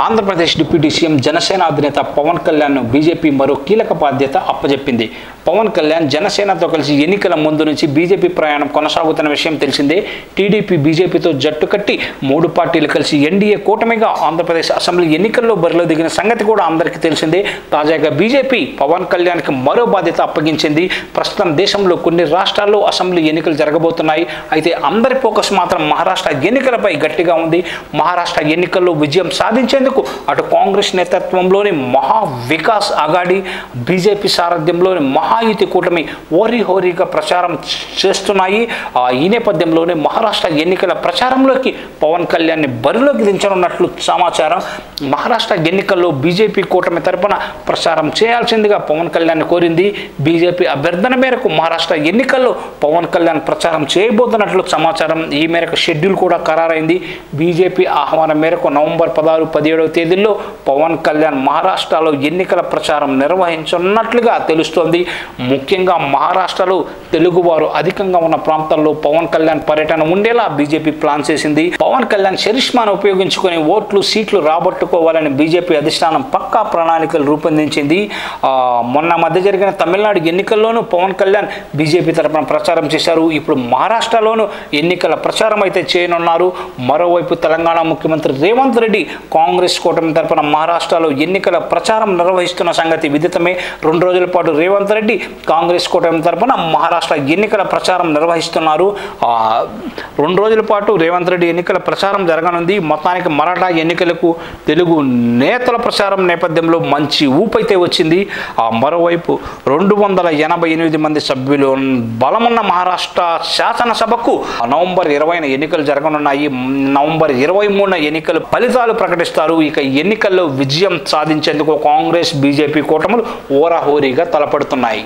Andhra Pradesh deputy CM Janasena అధినేత Pawan Kalyan BJP మరో కీలక బాధ్యత అప్పజెప్పింది. పవన్ కళ్యాణ్ జనసేనతో కలిసి ఎన్నికల ముందు నుంచి బీజేపీ ప్రయాణం కొనసాగుతున్న విషయం తెలిసిందే. టీడీపీ బీజేపీతో జట్టు కట్టి 3 పార్టీలు కలిసి ఎన్డీఏ కూటమిగా ఆంధ్రప్రదేశ్ అసెంబ్లీ ఎన్నికల్లో బరిలో దిగిన సంగతి కూడా అందరికీ తెలిసిందే. తాజాగా బీజేపీ పవన్ కళ్యాణ్కి మరో బాధ్యత అప్పగించింది. ప్రస్తుతం దేశంలో కొన్ని రాష్ట్రాల్లో అసెంబ్లీ ఎన్నికలు జరగబోతున్నాయి. అయితే అందరి ఫోకస్ మాత్రం మహారాష్ట్ర ఎన్నికలపై గట్టిగా ఉంది. మహారాష్ట్ర ఎన్నికల్లో విజయం సాధించేందుకు అటు కాంగ్రెస్ నేతృత్వంలోని మహా వికాస్ అఘాడీ, బీజేపీ సారథ్యంలోని మహాయుతి కూటమి హోరీగా ప్రచారం చేస్తున్నాయి. ఈ నేపథ్యంలోనే మహారాష్ట్ర ఎన్నికల ప్రచారంలోకి పవన్ కళ్యాణ్ని బరిలోకి దించనున్నట్లు సమాచారం. మహారాష్ట్ర ఎన్నికల్లో బీజేపీ కూటమి తరపున ప్రచారం చేయాల్సిందిగా పవన్ కళ్యాణ్ కోరింది. బీజేపీ అభ్యర్థన మేరకు మహారాష్ట్ర ఎన్నికల్లో పవన్ కళ్యాణ్ ప్రచారం చేయబోతున్నట్లు సమాచారం. ఈ మేరకు షెడ్యూల్ కూడా ఖరారైంది. బీజేపీ ఆహ్వానం మేరకు నవంబర్ 16, 17వ తేదీల్లో పవన్ కళ్యాణ్ మహారాష్ట్రలో ఎన్నికల ప్రచారం నిర్వహించనున్నట్లుగా తెలుస్తోంది. ముఖ్యంగా మహారాష్ట్రలో తెలుగువారు అధికంగా ఉన్న ప్రాంతాల్లో పవన్ కళ్యాణ్ పర్యటన ఉండేలా బీజేపీ ప్లాన్ చేసింది. పవన్ కళ్యాణ్ చరిష్మాను ఉపయోగించుకుని ఓట్లు, సీట్లు రాబట్టుకోవాలని బీజేపీ అధిష్టానం పక్కా ప్రణాళికలు రూపొందించింది. మొన్న మధ్య జరిగిన తమిళనాడు ఎన్నికల్లోనూ పవన్ కళ్యాణ్ బీజేపీ తరపున ప్రచారం చేశారు. ఇప్పుడు మహారాష్ట్రలోనూ ఎన్నికల ప్రచారం అయితే చేయనున్నారు. మరోవైపు తెలంగాణ ముఖ్యమంత్రి రేవంత్ రెడ్డి కాంగ్రెస్ కూటమి తరపున మహారాష్ట్రలో ఎన్నికల ప్రచారం నిర్వహిస్తున్న సంగతి విదితమే. 2 రోజుల పాటు రేవంత్ రెడ్డి కాంగ్రెస్ కూటమి తరపున మహారాష్ట్ర ఎన్నికల ప్రచారం నిర్వహిస్తున్నారు. 2 రోజుల పాటు రేవంత్ రెడ్డి ఎన్నికల ప్రచారం జరగనుంది. మొత్తానికి మరాఠా ఎన్నికలకు తెలుగు నేతల ప్రచారం నేపథ్యంలో మంచి ఊపైతే వచ్చింది. మరోవైపు 288 మంది సభ్యులు బలమున్న మహారాష్ట్ర శాసనసభకు నవంబర్ 20న ఎన్నికలు జరగనున్నాయి. నవంబర్ 23న ఎన్నికలు ఫలితాలు ప్రకటిస్తారు. ఇక ఎన్నికల్లో విజయం సాధించేందుకు కాంగ్రెస్, బీజేపీ కూటములు హోరాహోరీగా తలపడుతున్నాయి.